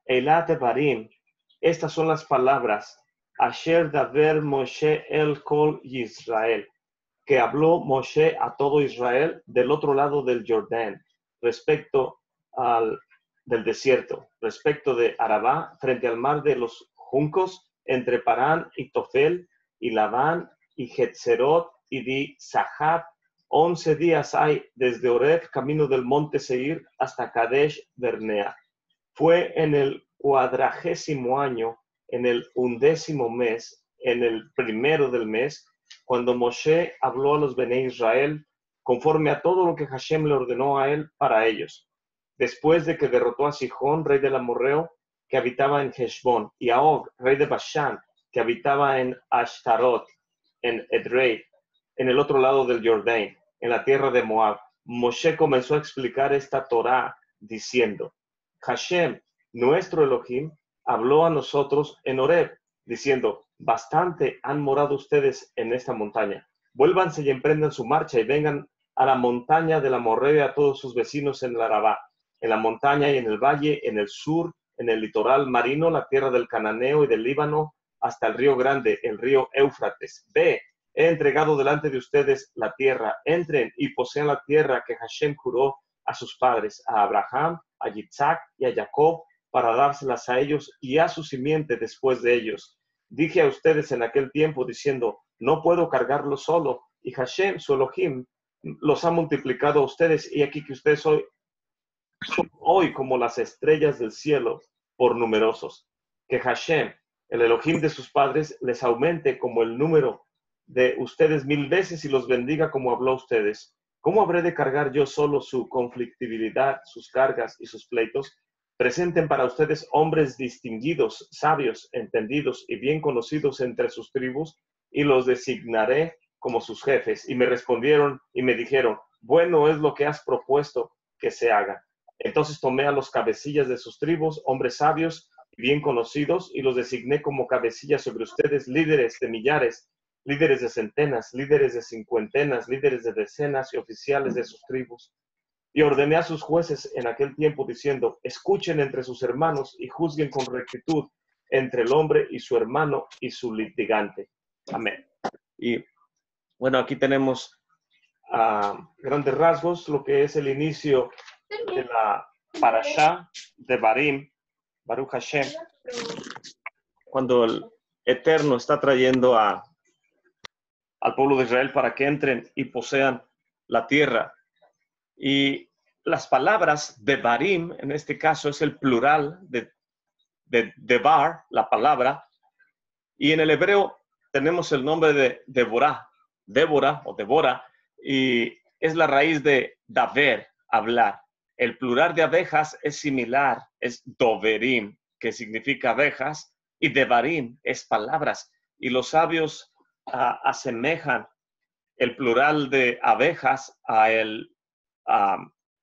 Eilat Devarim, estas son las palabras, Asher Daver Moshe el Kol Yisrael, que habló Moshe a todo Israel del otro lado del Jordán, respecto del desierto, respecto de Arabá, frente al mar de los juncos, entre Parán y Tofel, y Labán, y Getzerot, y Di Sahab. 11 días hay desde Oreb, camino del monte Seir, hasta Kadesh Bernea. Fue en el 40º año, en el 11º mes, en el primero del mes, cuando Moshe habló a los Bene Israel, conforme a todo lo que Hashem le ordenó a él para ellos. Después de que derrotó a Sihón, rey del Amorreo, que habitaba en Heshbón, y a Og, rey de Bashan, que habitaba en Ashtarot, en Edrei, en el otro lado del Jordán, en la tierra de Moab, Moshe comenzó a explicar esta Torá, diciendo, Hashem, nuestro Elohim, habló a nosotros en Oreb, diciendo, bastante han morado ustedes en esta montaña. Vuélvanse y emprendan su marcha y vengan a la montaña del Amorreo y a todos sus vecinos en el Arabá, en la montaña y en el valle, en el sur, en el litoral marino, la tierra del Cananeo y del Líbano, hasta el río grande, el río Éufrates. Ve, he entregado delante de ustedes la tierra. Entren y posean la tierra que Hashem juró a sus padres, a Abraham, a Yitzhak y a Jacob, para dárselas a ellos y a su simiente después de ellos. Dije a ustedes en aquel tiempo, diciendo, no puedo cargarlo solo, y Hashem, su Elohim, los ha multiplicado a ustedes, y aquí que ustedes son hoy como las estrellas del cielo por numerosos. Que Hashem, el Elohim de sus padres, les aumente como el número de ustedes 1000 veces y los bendiga como habló a ustedes. ¿Cómo habré de cargar yo solo su conflictividad, sus cargas y sus pleitos? Presenten para ustedes hombres distinguidos, sabios, entendidos y bien conocidos entre sus tribus, y los designaré como sus jefes. Y me respondieron y me dijeron, bueno es lo que has propuesto que se haga. Entonces tomé a los cabecillas de sus tribus, hombres sabios y bien conocidos, y los designé como cabecillas sobre ustedes, líderes de millares, líderes de centenas, líderes de cincuentenas, líderes de decenas y oficiales de sus tribus. Y ordené a sus jueces en aquel tiempo diciendo, escuchen entre sus hermanos y juzguen con rectitud entre el hombre y su hermano y su litigante. Amén. Y bueno, aquí tenemos grandes rasgos lo que es el inicio de la Parashá de Barim, Baruch Hashem, cuando el Eterno está trayendo al pueblo de Israel para que entren y posean la tierra. Y las palabras de Barim, en este caso es el plural de Debar, la palabra, y en el hebreo tenemos el nombre de Deborah, Débora o Débora, y es la raíz de Daver, hablar. El plural de abejas es similar, es Doverim, que significa abejas, y Devarim es palabras. Y los sabios asemejan el plural de abejas a el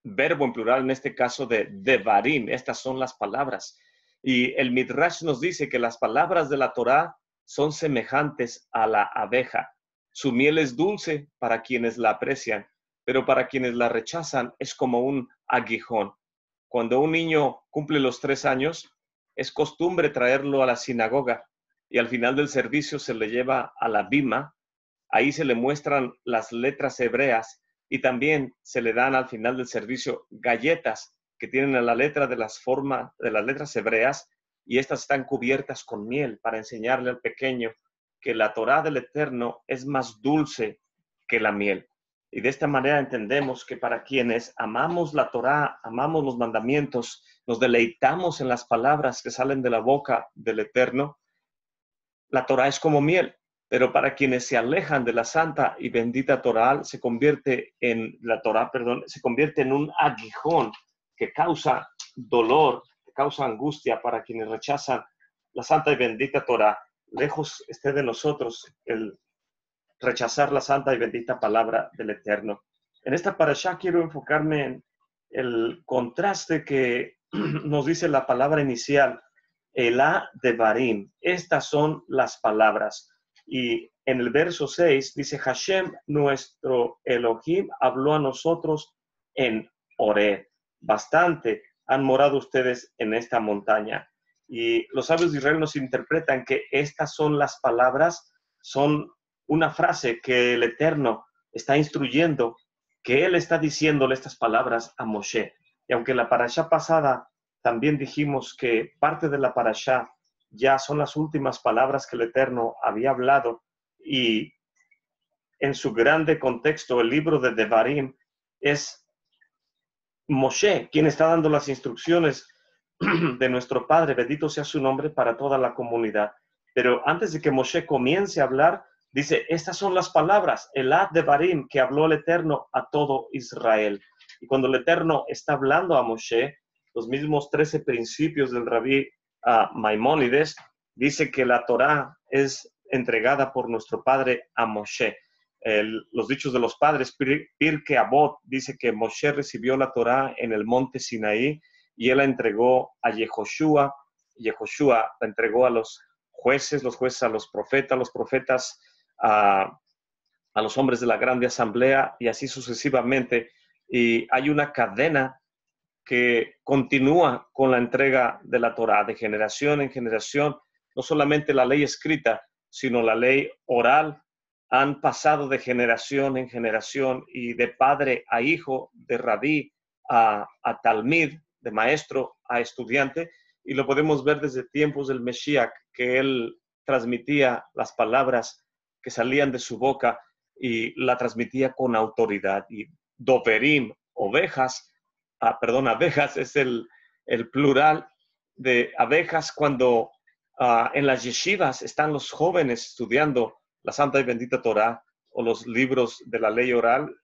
verbo en plural, en este caso de Devarim. Estas son las palabras. Y el Midrash nos dice que las palabras de la Torá son semejantes a la abeja. Su miel es dulce para quienes la aprecian, pero para quienes la rechazan es como un aguijón. Cuando un niño cumple los 3 años, es costumbre traerlo a la sinagoga y al final del servicio se le lleva a la bima. Ahí se le muestran las letras hebreas y también se le dan al final del servicio galletas que tienen la letra de las formas de las letras hebreas, y estas están cubiertas con miel para enseñarle al pequeño que la Torá del Eterno es más dulce que la miel. Y de esta manera entendemos que para quienes amamos la Torá, amamos los mandamientos, nos deleitamos en las palabras que salen de la boca del Eterno, la Torá es como miel. Pero para quienes se alejan de la santa y bendita Torá, se convierte en un aguijón que causa dolor, que causa angustia para quienes rechazan la santa y bendita Torá. Lejos esté de nosotros el rechazar la santa y bendita palabra del Eterno. En esta parashá quiero enfocarme en el contraste que nos dice la palabra inicial, Elá Devarim. Estas son las palabras. Y en el verso 6 dice, Hashem, nuestro Elohim, habló a nosotros en Oreb. Bastante han morado ustedes en esta montaña. Y los sabios de Israel nos interpretan que estas son las palabras, son una frase que el Eterno está instruyendo, que Él está diciéndole estas palabras a Moshe. Y aunque en la parashá pasada también dijimos que parte de la parashá ya son las últimas palabras que el Eterno había hablado, y en su grande contexto, el libro de Devarim es Moshe quien está dando las instrucciones de nuestro Padre, bendito sea su nombre, para toda la comunidad. Pero antes de que Moshe comience a hablar, dice, estas son las palabras, el Ad Devarim, que habló el Eterno a todo Israel. Y cuando el Eterno está hablando a Moshe, los mismos 13 principios del Rabí Maimónides, dice que la Torá es entregada por nuestro Padre a Moshe. Los dichos de los padres, Pirkei Avot, dice que Moshe recibió la Torá en el monte Sinaí, y él la entregó a Yehoshua, Yehoshua la entregó a los jueces a los profetas a los hombres de la grande asamblea, y así sucesivamente. Y hay una cadena que continúa con la entrega de la Torá de generación en generación. No solamente la ley escrita, sino la ley oral, han pasado de generación en generación, y de padre a hijo, de rabí a talmid, de maestro a estudiante, y lo podemos ver desde tiempos del Mesías, que él transmitía las palabras que salían de su boca y la transmitía con autoridad. Y doverim, ovejas, abejas es el plural de abejas. Cuando en las yeshivas están los jóvenes estudiando la Santa y Bendita Torá o los libros de la ley oral,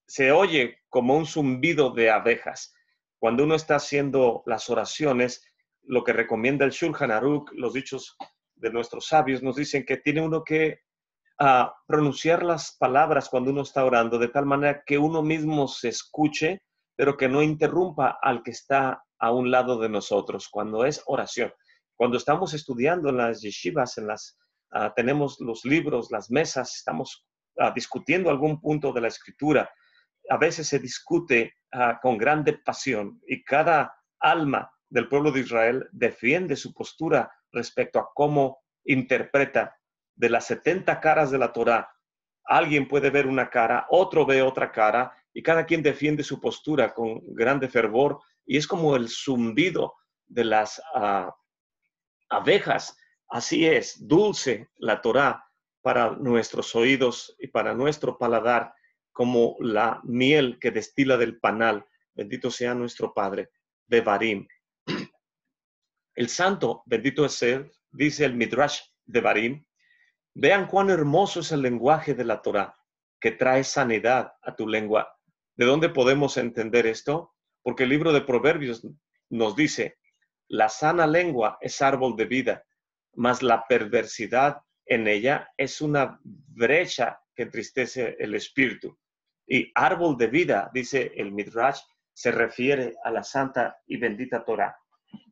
se oye como un zumbido de abejas. Cuando uno está haciendo las oraciones, lo que recomienda el Shulchan Aruch, los dichos de nuestros sabios, nos dicen que tiene uno que pronunciar las palabras cuando uno está orando, de tal manera que uno mismo se escuche, pero que no interrumpa al que está a un lado de nosotros, cuando es oración. Cuando estamos estudiando en las yeshivas, tenemos los libros, las mesas, estamos discutiendo algún punto de la escritura, a veces se discute con grande pasión, y cada alma del pueblo de Israel defiende su postura respecto a cómo interpreta. De las 70 caras de la Torá, alguien puede ver una cara, otro ve otra cara, y cada quien defiende su postura con grande fervor, y es como el zumbido de las abejas. Así es, dulce la Torá para nuestros oídos y para nuestro paladar, como la miel que destila del panal. Bendito sea nuestro Padre, Devarim. El santo, bendito es él, dice el Midrash Devarim. Vean cuán hermoso es el lenguaje de la Torá, que trae sanidad a tu lengua. ¿De dónde podemos entender esto? Porque el libro de Proverbios nos dice, la sana lengua es árbol de vida, mas la perversidad en ella es una brecha que entristece el espíritu. Y árbol de vida, dice el Midrash, se refiere a la santa y bendita Torá.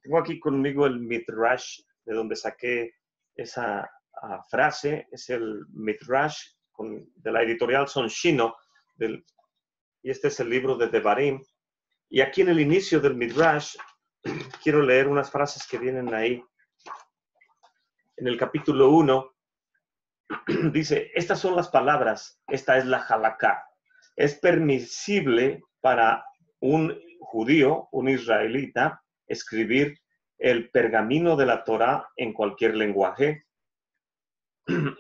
Tengo aquí conmigo el Midrash de donde saqué esa frase, es el Midrash de la editorial Sonshino, y este es el libro de Devarim. Y aquí en el inicio del Midrash quiero leer unas frases que vienen ahí. En el capítulo 1 dice, estas son las palabras, esta es la halaká. Es permisible para un judío, un israelita, escribir el pergamino de la Torá en cualquier lenguaje.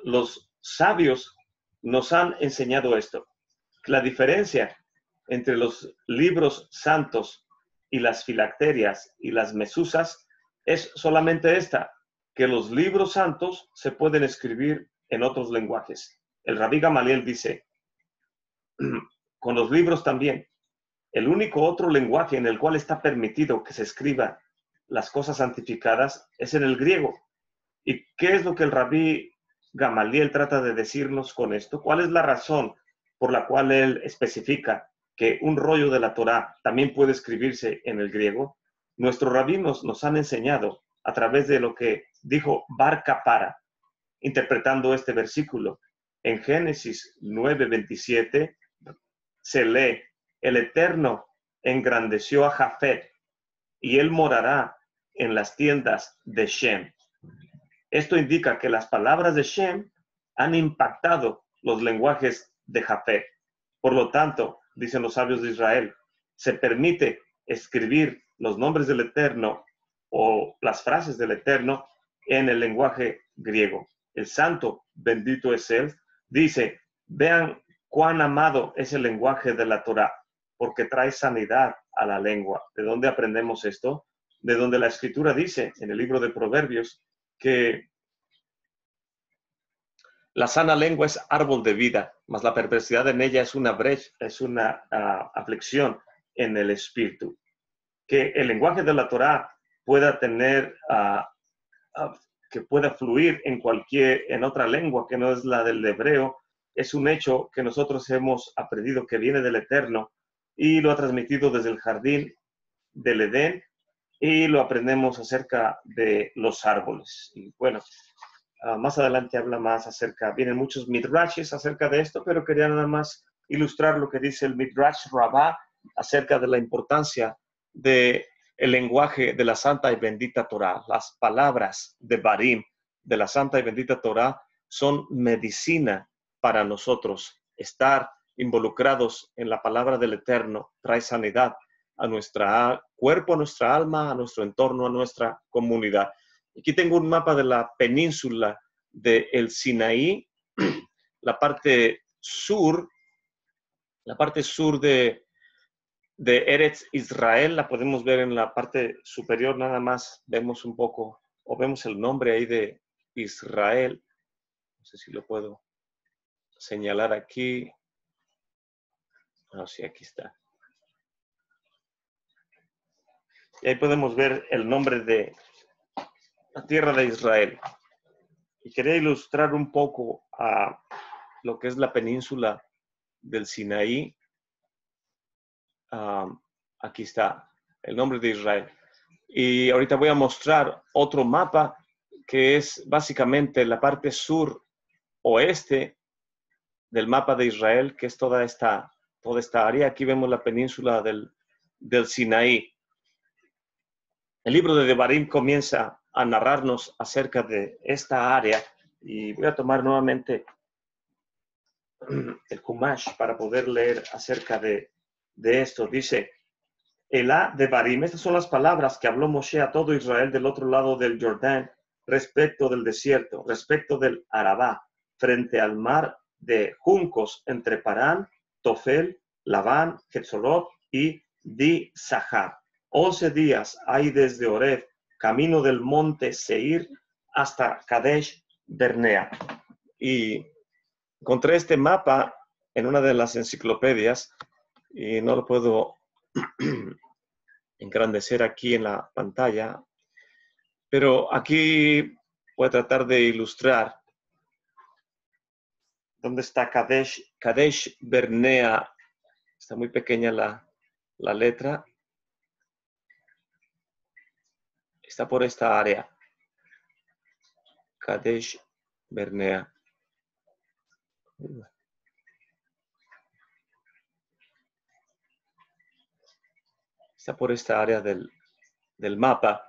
Los sabios nos han enseñado esto. La diferencia entre los libros santos y las filacterias y las mesuzas es solamente esta, que los libros santos se pueden escribir en otros lenguajes. El Rabí Gamaliel dice, con los libros también, el único otro lenguaje en el cual está permitido que se escriba las cosas santificadas es en el griego. ¿Y qué es lo que el Rabí Gamaliel trata de decirnos con esto? ¿Cuál es la razón por la cual él especifica que un rollo de la Torá también puede escribirse en el griego? Nuestros rabinos nos han enseñado a través de lo que dijo Bar Kapara, interpretando este versículo. En Génesis 9:27 se lee, el Eterno engrandeció a Jafet y él morará en las tiendas de Shem. Esto indica que las palabras de Shem han impactado los lenguajes de Jafet. Por lo tanto, dicen los sabios de Israel, se permite escribir los nombres del Eterno o las frases del Eterno en el lenguaje griego. El santo, bendito es él, dice, vean cuán amado es el lenguaje de la Torá, porque trae sanidad a la lengua. ¿De dónde aprendemos esto? De donde la Escritura dice en el libro de Proverbios que la sana lengua es árbol de vida, mas la perversidad en ella es una brecha, es una aflicción en el espíritu. Que el lenguaje de la Torá pueda tener, que pueda fluir en otra lengua que no es la del hebreo, es un hecho que nosotros hemos aprendido que viene del Eterno y lo ha transmitido desde el jardín del Edén y lo aprendemos acerca de los árboles. Y bueno, más adelante habla más vienen muchos midrashes acerca de esto, pero quería nada más ilustrar lo que dice el Midrash Rabbah acerca de la importancia del lenguaje de la Santa y Bendita Torá. Las palabras de Barim de la Santa y Bendita Torá son medicina para nosotros. Estar involucrados en la palabra del Eterno trae sanidad a nuestro cuerpo, a nuestra alma, a nuestro entorno, a nuestra comunidad. Aquí tengo un mapa de la península del Sinaí, la parte sur de Eretz Israel, la podemos ver en la parte superior, nada más vemos un poco, o vemos el nombre ahí de Israel. No sé si lo puedo señalar aquí. No, sí, aquí está. Y ahí podemos ver el nombre de la tierra de Israel. Y quería ilustrar un poco a lo que es la península del Sinaí. Aquí está el nombre de Israel. Y ahorita voy a mostrar otro mapa que es básicamente la parte sur oeste del mapa de Israel, que es toda esta área. Aquí vemos la península del Sinaí. El libro de Devarim comienza a narrarnos acerca de esta área y voy a tomar nuevamente el Humash para poder leer acerca de esto. Dice, Elá Devarim, estas son las palabras que habló Moshe a todo Israel del otro lado del Jordán respecto del desierto, respecto del Arabá, frente al mar de juncos entre Parán, Tofel, Labán, Quetzolot y Di-Sahar. 11 días hay desde Oreb, camino del monte Seir, hasta Kadesh Bernea. Y encontré este mapa en una de las enciclopedias y no lo puedo engrandecer aquí en la pantalla, pero aquí voy a tratar de ilustrar dónde está Kadesh Bernea. Está muy pequeña la letra. Está por esta área. Kadesh Bernea. Está por esta área del mapa.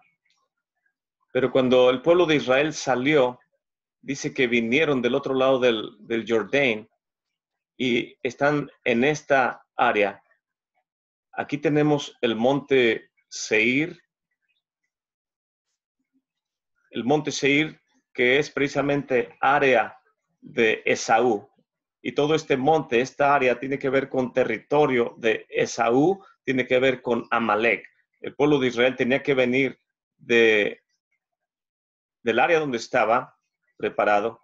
Pero cuando el pueblo de Israel salió, dice que vinieron del otro lado del Jordán y están en esta área. Aquí tenemos el monte Seir. El monte Seir, que es precisamente área de Esaú. Y todo este monte, esta área, tiene que ver con territorio de Esaú, tiene que ver con Amalek. El pueblo de Israel tenía que venir del área donde estaba preparado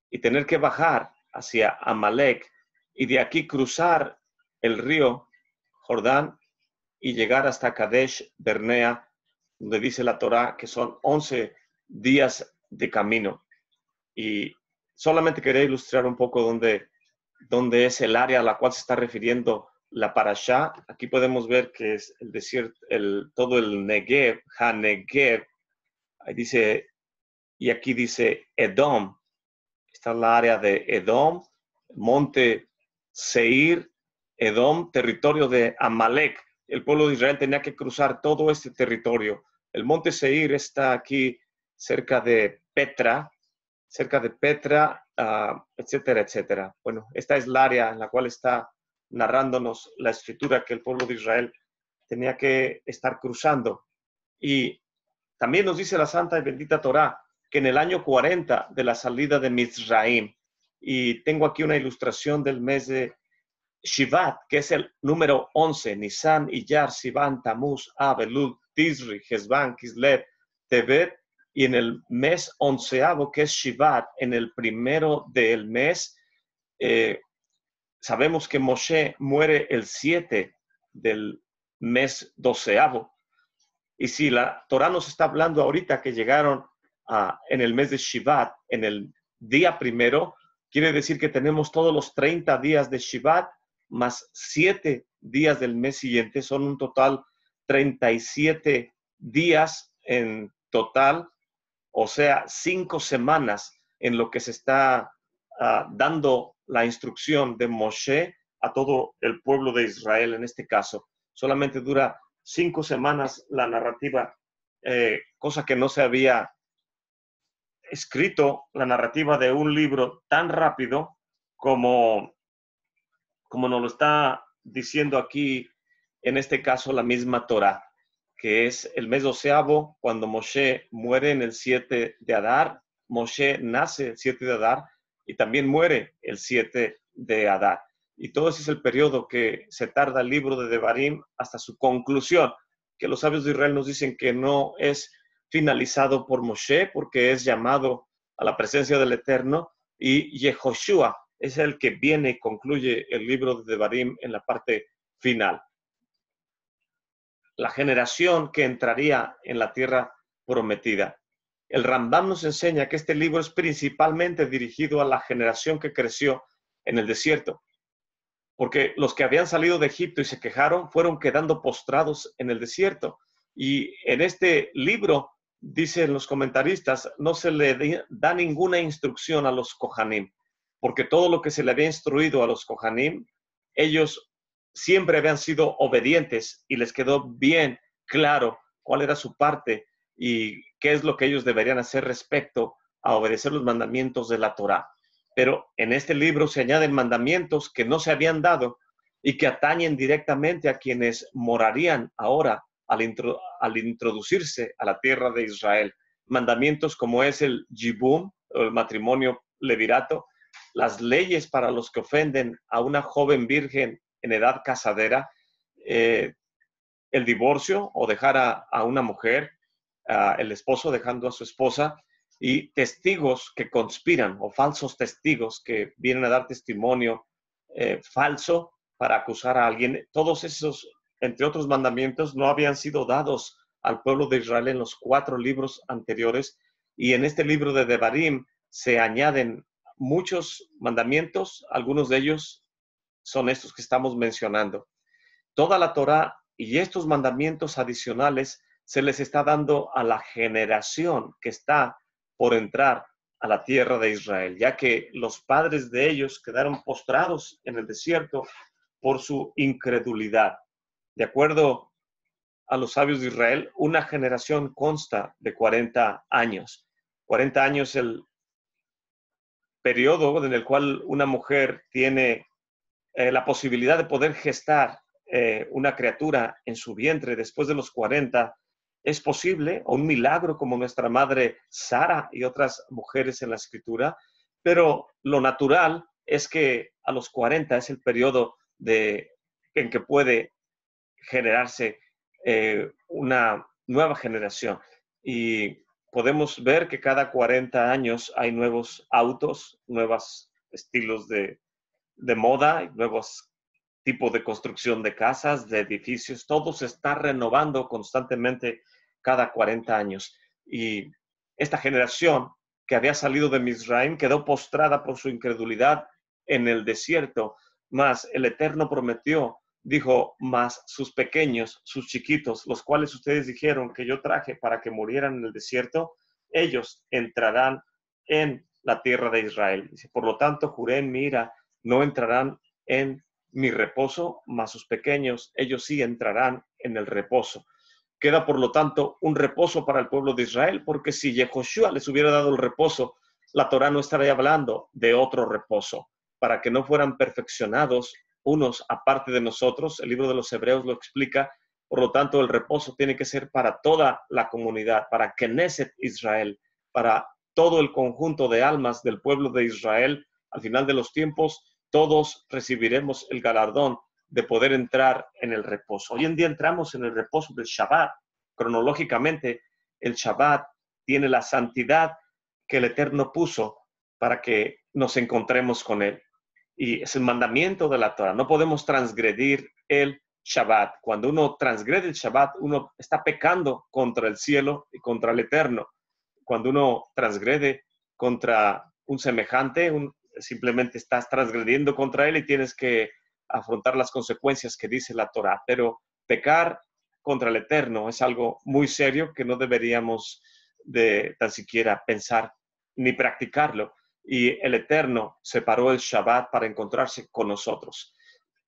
y tener que bajar hacia Amalek y de aquí cruzar el río Jordán y llegar hasta Kadesh Bernea, donde dice la Torá que son 11 días de camino. Y solamente quería ilustrar un poco dónde es el área a la cual se está refiriendo la parashá. Aquí podemos ver que es el desierto, todo el Negev, Ha-Negev. Ahí dice, y aquí dice Edom. Está en la área de Edom, monte Seir, Edom, territorio de Amalek. el pueblo de Israel tenía que cruzar todo este territorio. El monte Seir está aquí cerca de Petra, etcétera, etcétera. Bueno, esta es la área en la cual está narrándonos la escritura que el pueblo de Israel tenía que estar cruzando. Y también nos dice la Santa y Bendita Torá que en el año 40 de la salida de Mizraim, y tengo aquí una ilustración del mes de Shivat, que es el número 11, Nisan, Iyar, Sivan, Tamuz, Av, Elul, Tisri, Hesban, Kislev, Tevet, y en el mes onceavo, que es Shivat, en el primero del mes, sabemos que Moshe muere el 7 del mes doceavo. Y si la Torah nos está hablando ahorita que llegaron en el mes de Shivat, en el día primero, quiere decir que tenemos todos los 30 días de Shivat más 7 días del mes siguiente, son un total 37 días en total, o sea, 5 semanas en lo que se está dando la instrucción de Moshe a todo el pueblo de Israel en este caso. Solamente dura 5 semanas la narrativa, cosa que no se había escrito, la narrativa de un libro tan rápido como nos lo está diciendo aquí, en este caso, la misma Torah, que es el mes doceavo, cuando Moshe muere en el 7 de Adar. Moshe nace el 7 de Adar y también muere el 7 de Adar. Y todo ese es el periodo que se tarda el libro de Devarim hasta su conclusión, que los sabios de Israel nos dicen que no es finalizado por Moshe, porque es llamado a la presencia del Eterno, y Yehoshua es el que viene y concluye el libro de Devarim en la parte final. La generación que entraría en la tierra prometida. El Rambam nos enseña que este libro es principalmente dirigido a la generación que creció en el desierto, porque los que habían salido de Egipto y se quejaron fueron quedando postrados en el desierto. Y en este libro, dicen los comentaristas, no se le da ninguna instrucción a los Kohanim, porque todo lo que se le había instruido a los Kohanim, ellos siempre habían sido obedientes y les quedó bien claro cuál era su parte y qué es lo que ellos deberían hacer respecto a obedecer los mandamientos de la Torá. Pero en este libro se añaden mandamientos que no se habían dado y que atañen directamente a quienes morarían ahora al introducirse a la tierra de Israel. Mandamientos como es el Jibum, el matrimonio levirato, las leyes para los que ofenden a una joven virgen en edad casadera, el divorcio o dejar a una mujer, el esposo dejando a su esposa, y testigos que conspiran o falsos testigos que vienen a dar testimonio falso para acusar a alguien. Todos esos, entre otros mandamientos, no habían sido dados al pueblo de Israel en los 4 libros anteriores, y en este libro de Devarim se añaden muchos mandamientos, algunos de ellos son estos que estamos mencionando. Toda la Torá y estos mandamientos adicionales se les está dando a la generación que está por entrar a la tierra de Israel, ya que los padres de ellos quedaron postrados en el desierto por su incredulidad. De acuerdo a los sabios de Israel, una generación consta de 40 años. 40 años es el periodo en el cual una mujer tiene la posibilidad de poder gestar una criatura en su vientre después de los 40. Es posible, o un milagro como nuestra madre Sara y otras mujeres en la escritura, pero lo natural es que a los 40 es el periodo en que puede generarse una nueva generación. Y podemos ver que cada 40 años hay nuevos autos, nuevos estilos de moda, nuevos tipos de construcción de casas, de edificios, todo se está renovando constantemente cada 40 años. Y esta generación que había salido de Mizraim quedó postrada por su incredulidad en el desierto, mas el Eterno prometió, dijo, mas sus pequeños, sus chiquitos, los cuales ustedes dijeron que yo traje para que murieran en el desierto, ellos entrarán en la tierra de Israel. Dice, por lo tanto, juré en mi ira, no entrarán en mi reposo, mas sus pequeños, ellos sí entrarán en el reposo. Queda, por lo tanto, un reposo para el pueblo de Israel, porque si Yehoshua les hubiera dado el reposo, la Torá no estaría hablando de otro reposo, para que no fueran perfeccionados unos aparte de nosotros. El libro de los Hebreos lo explica. Por lo tanto, el reposo tiene que ser para toda la comunidad, para Knesset Israel, para todo el conjunto de almas del pueblo de Israel. Al final de los tiempos, todos recibiremos el galardón de poder entrar en el reposo. Hoy en día entramos en el reposo del Shabbat. Cronológicamente, el Shabbat tiene la santidad que el Eterno puso para que nos encontremos con Él. Y es el mandamiento de la Torah. No podemos transgredir el Shabbat. Cuando uno transgrede el Shabbat, uno está pecando contra el cielo y contra el Eterno. Cuando uno transgrede contra un semejante, simplemente estás transgrediendo contra él y tienes que afrontar las consecuencias que dice la Torah. Pero pecar contra el Eterno es algo muy serio que no deberíamos de tan siquiera pensar ni practicarlo. Y el Eterno separó el Shabbat para encontrarse con nosotros.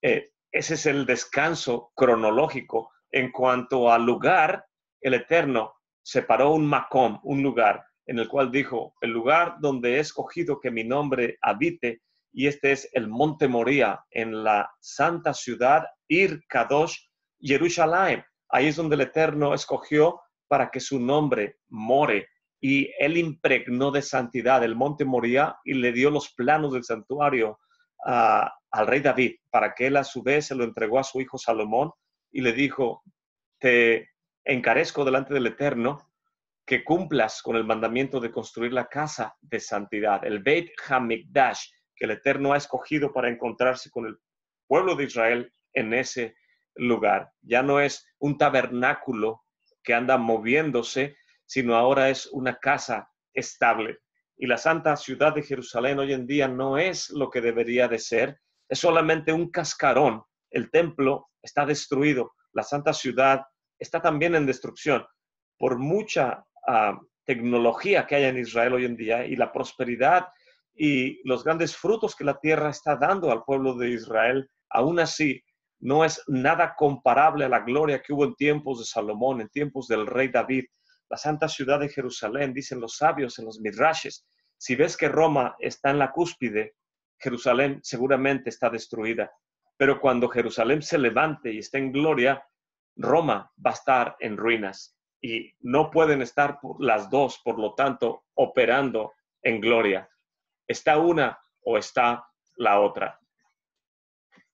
Ese es el descanso cronológico. En cuanto al lugar, el Eterno separó un makom, un lugar, en el cual dijo, el lugar donde he escogido que mi nombre habite, y este es el Monte Moría, en la santa ciudad Ir Kadosh, Jerusalén. Ahí es donde el Eterno escogió para que su nombre more, y él impregnó de santidad el Monte Moría y le dio los planos del santuario al rey David, para que él a su vez se lo entregó a su hijo Salomón y le dijo, te encarezco delante del Eterno que cumplas con el mandamiento de construir la casa de santidad, el Beit HaMikdash, que el Eterno ha escogido para encontrarse con el pueblo de Israel en ese lugar. Ya no es un tabernáculo que anda moviéndose, sino ahora es una casa estable. Y la santa ciudad de Jerusalén hoy en día no es lo que debería de ser, es solamente un cascarón. El templo está destruido, la santa ciudad está también en destrucción por mucha tecnología que hay en Israel hoy en día y la prosperidad y los grandes frutos que la tierra está dando al pueblo de Israel. Aún así, no es nada comparable a la gloria que hubo en tiempos de Salomón, en tiempos del rey David. La santa ciudad de Jerusalén, dicen los sabios en los midrashes, si ves que Roma está en la cúspide, Jerusalén seguramente está destruida. Pero cuando Jerusalén se levante y esté en gloria, Roma va a estar en ruinas. Y no pueden estar las dos, por lo tanto, operando en gloria. Está una o está la otra.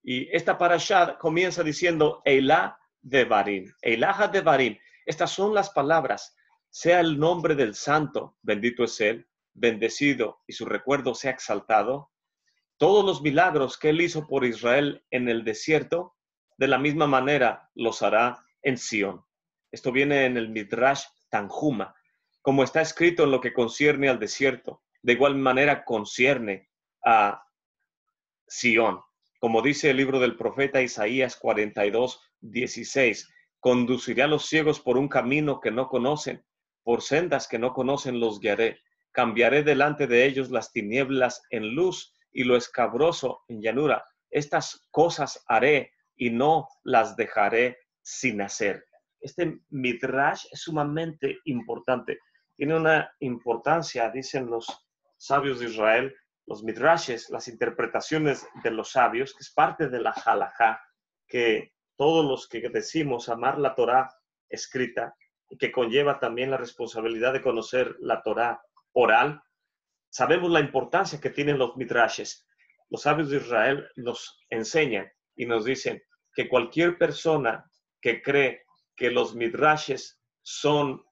Y esta parashá comienza diciendo Eilah Devarim. Eilah Devarim. Estas son las palabras. Sea el nombre del santo, bendito es él, bendecido y su recuerdo sea exaltado. Todos los milagros que él hizo por Israel en el desierto, de la misma manera los hará en Sión. Esto viene en el Midrash Tanjuma, como está escrito en lo que concierne al desierto. De igual manera concierne a Sión. Como dice el libro del profeta Isaías 42:16, conduciré a los ciegos por un camino que no conocen, por sendas que no conocen los guiaré. Cambiaré delante de ellos las tinieblas en luz y lo escabroso en llanura. Estas cosas haré y no las dejaré sin hacer. Este midrash es sumamente importante. Tiene una importancia, dicen los sabios de Israel, los midrashes, las interpretaciones de los sabios, que es parte de la halajá, que todos los que decimos amar la Torá escrita y que conlleva también la responsabilidad de conocer la Torá oral, sabemos la importancia que tienen los midrashes. Los sabios de Israel nos enseñan y nos dicen que cualquier persona que cree que los midrashes son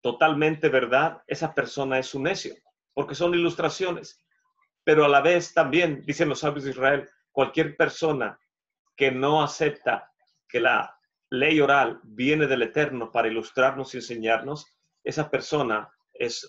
totalmente verdad, esa persona es un necio, porque son ilustraciones. Pero a la vez también, dicen los sabios de Israel, cualquier persona que no acepta que la ley oral viene del Eterno para ilustrarnos y enseñarnos, esa persona es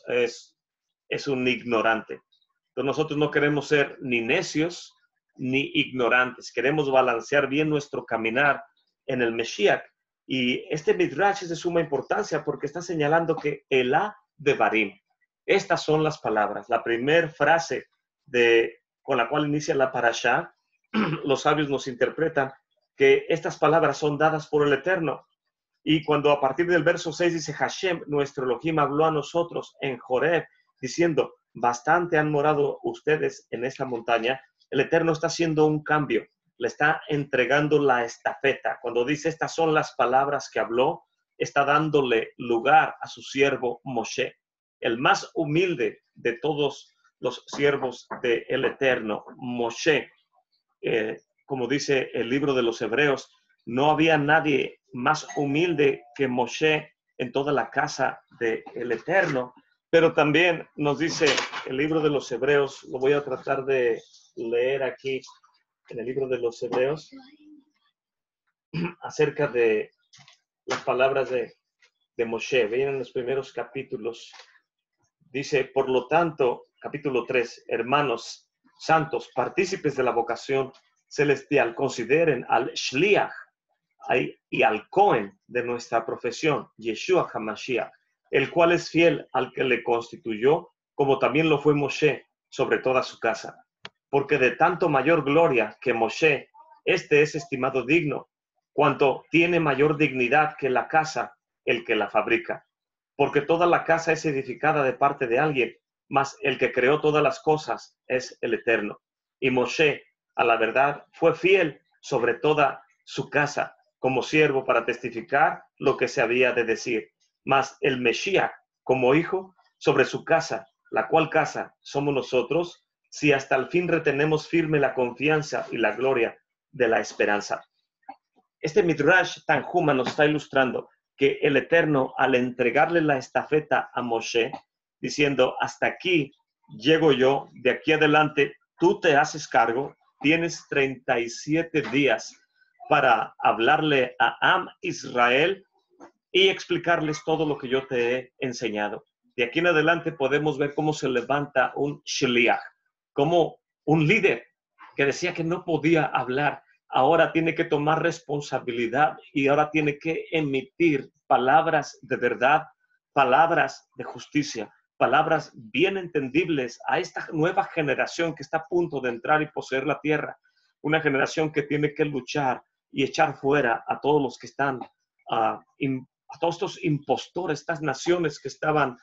un ignorante. Entonces nosotros no queremos ser ni necios ni ignorantes. Queremos balancear bien nuestro caminar en el Mesías. Y este midrash es de suma importancia porque está señalando que Eilah Devarim. Estas son las palabras. La primera frase con la cual inicia la parashá los sabios nos interpretan que estas palabras son dadas por el Eterno. Y cuando a partir del verso 6 dice, Hashem, nuestro Elohim, habló a nosotros en Joreb, diciendo, bastante han morado ustedes en esta montaña, el Eterno está haciendo un cambio, le está entregando la estafeta. Cuando dice, estas son las palabras que habló, está dándole lugar a su siervo Moshe, el más humilde de todos los siervos del Eterno, Moshe. Como dice el libro de los Hebreos, no había nadie más humilde que Moshe en toda la casa del Eterno. Pero también nos dice el libro de los Hebreos, lo voy a tratar de leer aquí en el libro de los Hebreos, acerca de las palabras de Moshe. Vean en los primeros capítulos. Dice, por lo tanto, capítulo 3, hermanos santos, partícipes de la vocación celestial, consideren al Shliach y al Cohen de nuestra profesión, Yeshua HaMashiach, el cual es fiel al que le constituyó, como también lo fue Moshe, sobre toda su casa. Porque de tanto mayor gloria que Moshe, este es estimado digno, cuanto tiene mayor dignidad que la casa, el que la fabrica. Porque toda la casa es edificada de parte de alguien, mas el que creó todas las cosas es el Eterno. Y Moshe, a la verdad, fue fiel sobre toda su casa, como siervo para testificar lo que se había de decir. Mas el Mesías, como hijo, sobre su casa, la cual casa somos nosotros, si hasta el fin retenemos firme la confianza y la gloria de la esperanza. Este Midrash Tanhuma nos está ilustrando que el Eterno, al entregarle la estafeta a Moshe, diciendo, hasta aquí llego yo, de aquí adelante tú te haces cargo, tienes 37 días para hablarle a Am Israel y explicarles todo lo que yo te he enseñado. De aquí en adelante podemos ver cómo se levanta un Shliach, como un líder que decía que no podía hablar, ahora tiene que tomar responsabilidad y ahora tiene que emitir palabras de verdad, palabras de justicia, palabras bien entendibles a esta nueva generación que está a punto de entrar y poseer la tierra. Una generación que tiene que luchar y echar fuera a todos los que están, a todos estos impostores, estas naciones que estaban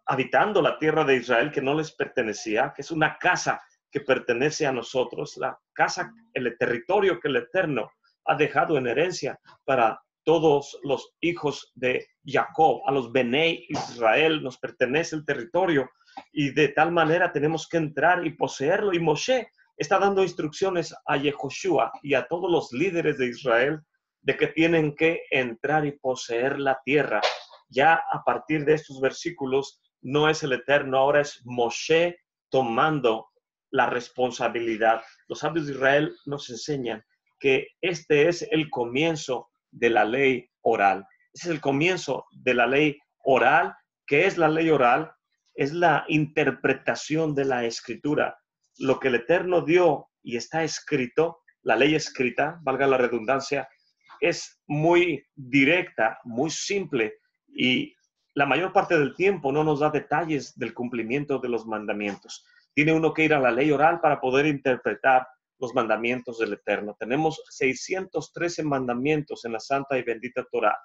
habitando la tierra de Israel, que no les pertenecía, que es una casa que pertenece a nosotros, la casa, el territorio que el Eterno ha dejado en herencia para todos los hijos de Jacob, a los Benei Israel nos pertenece el territorio y de tal manera tenemos que entrar y poseerlo. Y Moshe está dando instrucciones a Yehoshua y a todos los líderes de Israel de que tienen que entrar y poseer la tierra. Ya a partir de estos versículos no es el Eterno, ahora es Moshe tomando la responsabilidad. Los sabios de Israel nos enseñan que este es el comienzo de la ley oral. Ese es el comienzo de la ley oral. ¿Qué es la ley oral? Es la interpretación de la escritura. Lo que el Eterno dio y está escrito, la ley escrita, valga la redundancia, es muy directa, muy simple y la mayor parte del tiempo no nos da detalles del cumplimiento de los mandamientos. Tiene uno que ir a la ley oral para poder interpretar los mandamientos del Eterno. Tenemos 613 mandamientos en la santa y bendita Torá.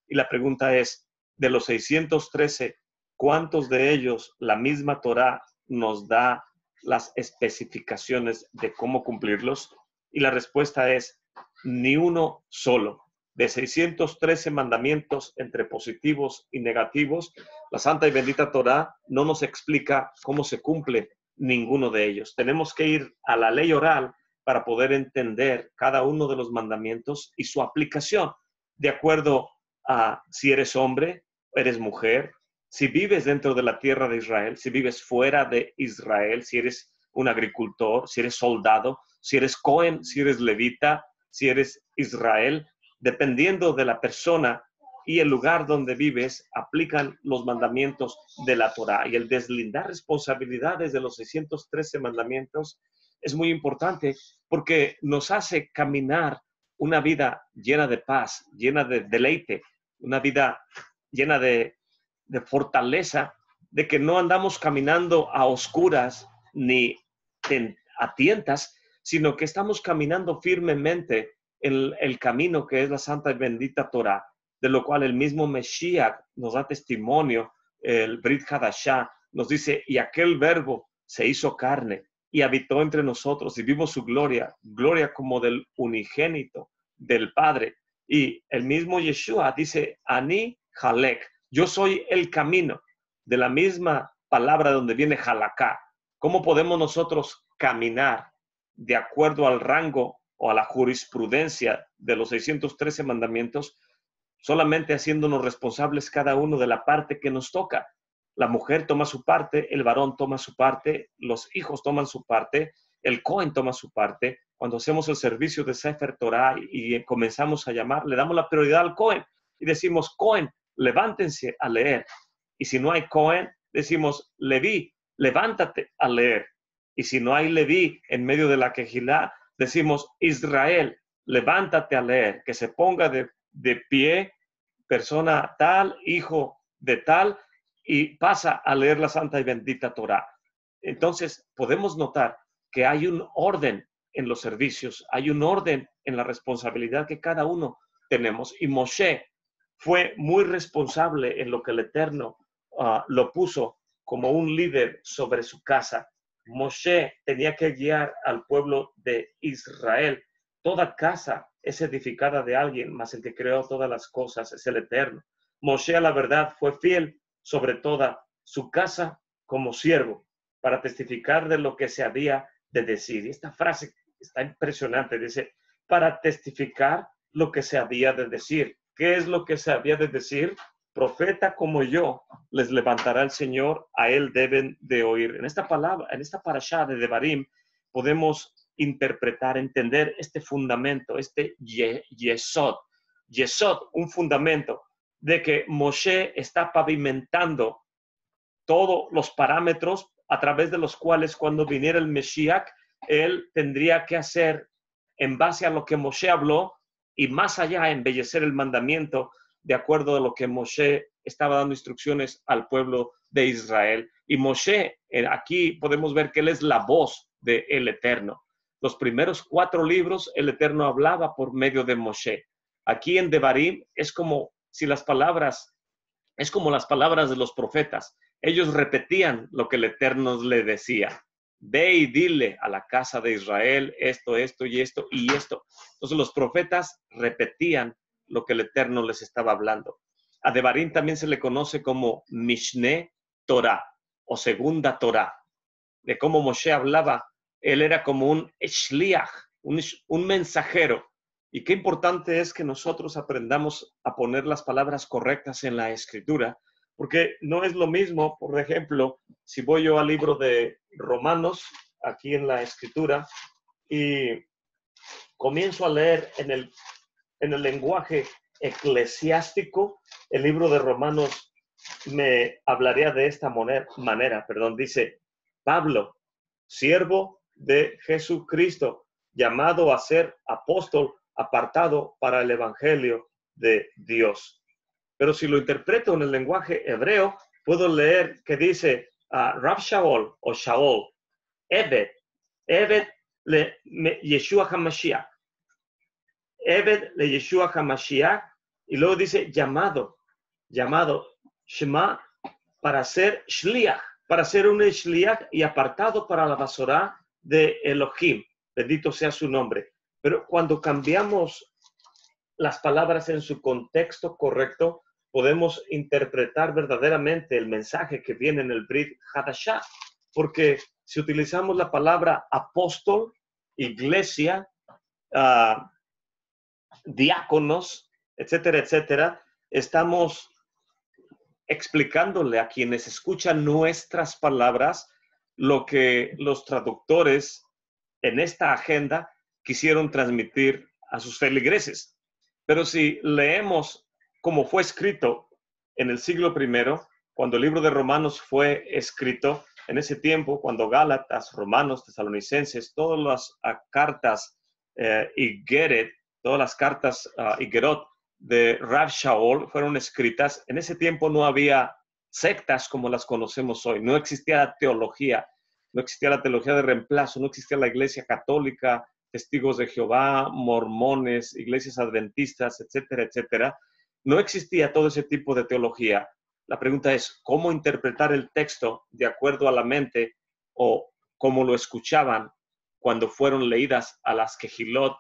Y la pregunta es, de los 613, ¿cuántos de ellos la misma Torá nos da las especificaciones de cómo cumplirlos? Y la respuesta es, ni uno solo. De 613 mandamientos entre positivos y negativos, la santa y bendita Torá no nos explica cómo se cumple ninguno de ellos. Tenemos que ir a la ley oral para poder entender cada uno de los mandamientos y su aplicación, de acuerdo a si eres hombre, eres mujer, si vives dentro de la tierra de Israel, si vives fuera de Israel, si eres un agricultor, si eres soldado, si eres Cohen, si eres levita, si eres Israel, dependiendo de la persona y el lugar donde vives, aplican los mandamientos de la Torá. Y el deslindar responsabilidades de los 613 mandamientos es muy importante porque nos hace caminar una vida llena de paz, llena de deleite, una vida llena de fortaleza, de que no andamos caminando a oscuras ni a tientas, sino que estamos caminando firmemente en el camino que es la santa y bendita Torah, de lo cual el mismo Mesías nos da testimonio, el Brit Hadashah, nos dice, y aquel verbo se hizo carne y habitó entre nosotros y vimos su gloria, gloria como del unigénito, del Padre. Y el mismo Yeshua dice, Ani Halek, yo soy el camino, de la misma palabra donde viene Halaká. ¿Cómo podemos nosotros caminar de acuerdo al rango o a la jurisprudencia de los 613 mandamientos? Solamente haciéndonos responsables cada uno de la parte que nos toca. La mujer toma su parte, el varón toma su parte, los hijos toman su parte, el Cohen toma su parte. Cuando hacemos el servicio de Sefer Torah y comenzamos a llamar, le damos la prioridad al Cohen y decimos, Cohen, levántense a leer. Y si no hay Cohen, decimos, Leví, levántate a leer. Y si no hay Leví en medio de la quejilá, decimos, Israel, levántate a leer, que se ponga de pie, persona tal, hijo de tal, y pasa a leer la santa y bendita Torah. Entonces, podemos notar que hay un orden en los servicios, hay un orden en la responsabilidad que cada uno tenemos. Y Moshe fue muy responsable en lo que el Eterno lo puso como un líder sobre su casa. Moshe tenía que guiar al pueblo de Israel. Toda casa es edificada de alguien, mas el que creó todas las cosas es el Eterno. Moshe, a la verdad, fue fiel sobre toda su casa como siervo para testificar de lo que se había de decir. Y esta frase está impresionante, dice, para testificar lo que se había de decir. ¿Qué es lo que se había de decir? Profeta como yo les levantará el Señor, a él deben de oír. En esta palabra, en esta parashá de Devarim, podemos interpretar, entender este fundamento, este yesod, un fundamento de que Moshe está pavimentando todos los parámetros a través de los cuales cuando viniera el Mesías, él tendría que hacer en base a lo que Moshe habló y más allá embellecer el mandamiento de acuerdo a lo que Moshe estaba dando instrucciones al pueblo de Israel. Y Moshe, aquí podemos ver que él es la voz del Eterno. Los primeros 4 libros, el Eterno hablaba por medio de Moshe. Aquí en Devarim es como si las palabras, es como las palabras de los profetas. Ellos repetían lo que el Eterno le decía. Ve y dile a la casa de Israel esto, esto y esto y esto. Entonces los profetas repetían lo que el Eterno les estaba hablando. A Devarim también se le conoce como Mishneh Torah o segunda Torah. De cómo Moshe hablaba, él era como un shliach, un mensajero. Y qué importante es que nosotros aprendamos a poner las palabras correctas en la escritura, porque no es lo mismo, por ejemplo, si voy yo al libro de Romanos, aquí en la escritura, y comienzo a leer en el lenguaje eclesiástico, el libro de Romanos me hablaría de esta manera, dice, Pablo, siervo de Jesucristo, llamado a ser apóstol, apartado para el evangelio de Dios. Pero si lo interpreto en el lenguaje hebreo, puedo leer que dice Rav Shaol o Shaol, Ebed le Yeshua HaMashiach. Ebed le Yeshua HaMashiach, y luego dice llamado, Shema, para ser Shliach, para ser un Shliach y apartado para la Basorá de Elohim. Bendito sea su nombre. Pero cuando cambiamos las palabras en su contexto correcto, podemos interpretar verdaderamente el mensaje que viene en el Brit Hadashah. Porque si utilizamos la palabra apóstol, iglesia, diáconos, etcétera, etcétera, estamos explicándole a quienes escuchan nuestras palabras lo que los traductores en esta agenda quisieron transmitir a sus feligreses. Pero si leemos como fue escrito en el siglo I, cuando el libro de Romanos fue escrito, en ese tiempo, cuando Gálatas, Romanos, Tesalonicenses, todas las cartas Igeret, todas las cartas Igerot de Rav Shaol fueron escritas, en ese tiempo no había sectas como las conocemos hoy, no existía teología. no existía la teología de reemplazo, no existía la iglesia católica, testigos de Jehová, mormones, iglesias adventistas, etcétera, etcétera. No existía todo ese tipo de teología. La pregunta es, ¿cómo interpretar el texto de acuerdo a la mente o cómo lo escuchaban cuando fueron leídas a las Kehilot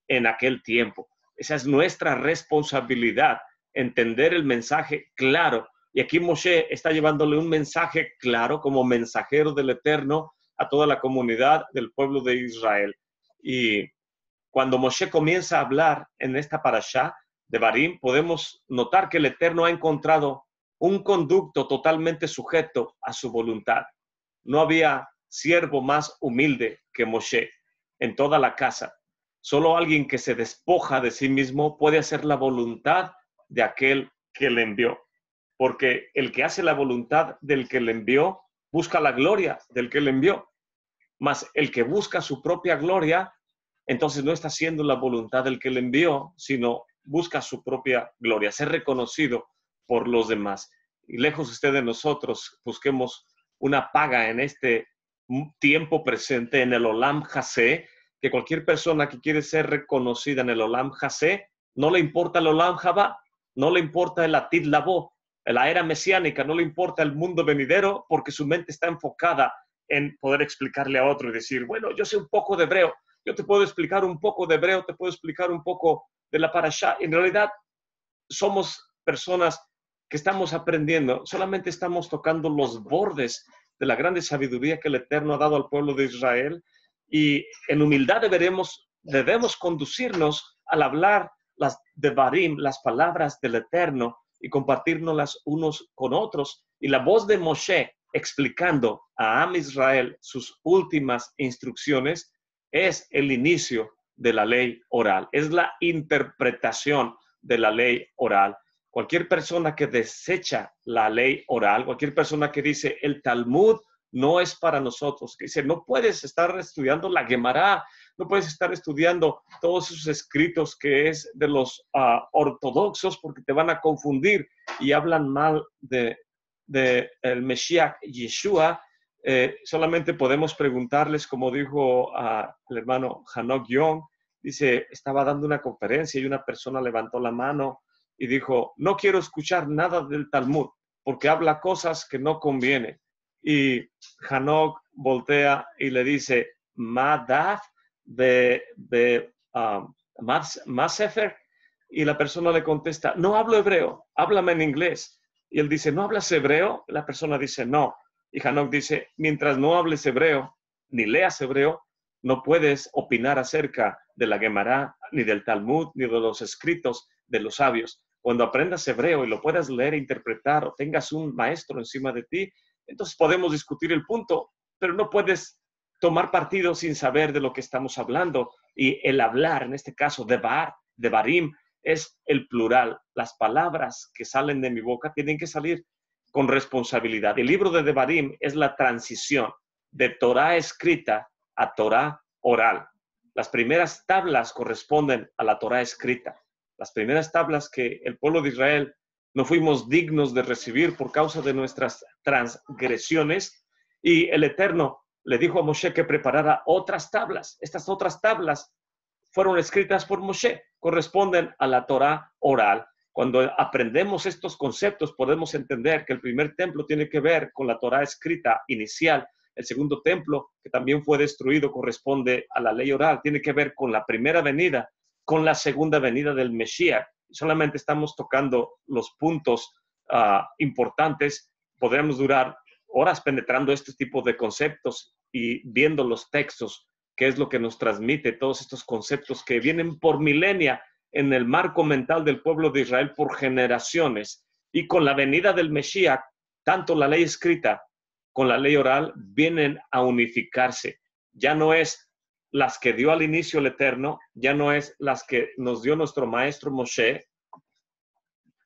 en aquel tiempo? Esa es nuestra responsabilidad, entender el mensaje claro. Y aquí Moshe está llevándole un mensaje claro como mensajero del Eterno a toda la comunidad del pueblo de Israel. Y cuando Moshe comienza a hablar en esta parashá de Devarim, podemos notar que el Eterno ha encontrado un conducto totalmente sujeto a su voluntad. No había siervo más humilde que Moshe en toda la casa. Solo alguien que se despoja de sí mismo puede hacer la voluntad de aquel que le envió. Porque el que hace la voluntad del que le envió busca la gloria del que le envió. Mas el que busca su propia gloria, entonces no está haciendo la voluntad del que le envió, sino busca su propia gloria, ser reconocido por los demás. Y lejos usted de nosotros, busquemos una paga en este tiempo presente, en el Olam Hasé, que cualquier persona que quiere ser reconocida en el Olam Hasé, no le importa el Olam Jabá, no le importa el Atid Labó, la era mesiánica, no le importa el mundo venidero, porque su mente está enfocada en poder explicarle a otro y decir, bueno, yo sé un poco de hebreo, yo te puedo explicar un poco de hebreo, te puedo explicar un poco de la parashá. En realidad, somos personas que estamos aprendiendo, solamente estamos tocando los bordes de la grande sabiduría que el Eterno ha dado al pueblo de Israel, y en humildad debemos conducirnos al hablar las Devarim, las palabras del Eterno, y compartirnoslas unos con otros. Y la voz de Moshe explicando a Am Israel sus últimas instrucciones es el inicio de la ley oral, es la interpretación de la ley oral. Cualquier persona que desecha la ley oral, cualquier persona que dice el Talmud no es para nosotros, que dice no puedes estar estudiando la Gemara, no puedes estar estudiando todos esos escritos que es de los ortodoxos porque te van a confundir y hablan mal de el Mesías Yeshua. Solamente podemos preguntarles, como dijo el hermano Hanok Young, dice, estaba dando una conferencia y una persona levantó la mano y dijo, no quiero escuchar nada del Talmud porque habla cosas que no convienen. Y Hanok voltea y le dice, Madaf de Masefer, y la persona le contesta, no hablo hebreo, háblame en inglés. Y él dice, ¿no hablas hebreo? La persona dice, no. Y Hanok dice, mientras no hables hebreo, ni leas hebreo, no puedes opinar acerca de la Gemara, ni del Talmud, ni de los escritos de los sabios. Cuando aprendas hebreo y lo puedas leer e interpretar, o tengas un maestro encima de ti, entonces podemos discutir el punto, pero no puedes tomar partido sin saber de lo que estamos hablando. Y el hablar, en este caso, Devarim, es el plural. Las palabras que salen de mi boca tienen que salir con responsabilidad. El libro de Devarim es la transición de Torah escrita a Torah oral. Las primeras tablas corresponden a la Torah escrita. Las primeras tablas que el pueblo de Israel no fuimos dignos de recibir por causa de nuestras transgresiones, y el Eterno le dijo a Moshe que preparara otras tablas. Estas otras tablas fueron escritas por Moshe, corresponden a la Torah oral. Cuando aprendemos estos conceptos, podemos entender que el primer templo tiene que ver con la Torah escrita inicial. El segundo templo, que también fue destruido, corresponde a la ley oral. Tiene que ver con la primera venida, con la segunda venida del Mesías. Solamente estamos tocando los puntos importantes. Podremos durar horas penetrando este tipo de conceptos y viendo los textos, qué es lo que nos transmite todos estos conceptos que vienen por milenia en el marco mental del pueblo de Israel por generaciones. Y con la venida del Mesías, tanto la ley escrita con la ley oral vienen a unificarse. Ya no es las que dio al inicio el Eterno, ya no es las que nos dio nuestro maestro Moshe,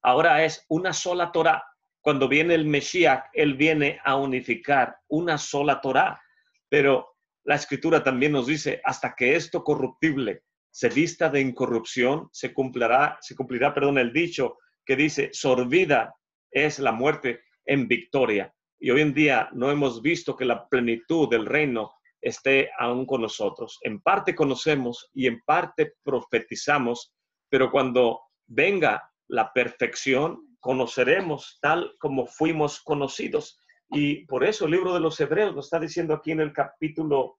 ahora es una sola Torah. Cuando viene el Mesías, él viene a unificar una sola Torah. Pero la Escritura también nos dice, hasta que esto corruptible se vista de incorrupción, se cumplirá, el dicho que dice, sorbida es la muerte en victoria. y hoy en día no hemos visto que la plenitud del reino esté aún con nosotros. En parte conocemos y en parte profetizamos, pero cuando venga la perfección, conoceremos tal como fuimos conocidos. Y por eso el libro de los Hebreos nos está diciendo aquí en el capítulo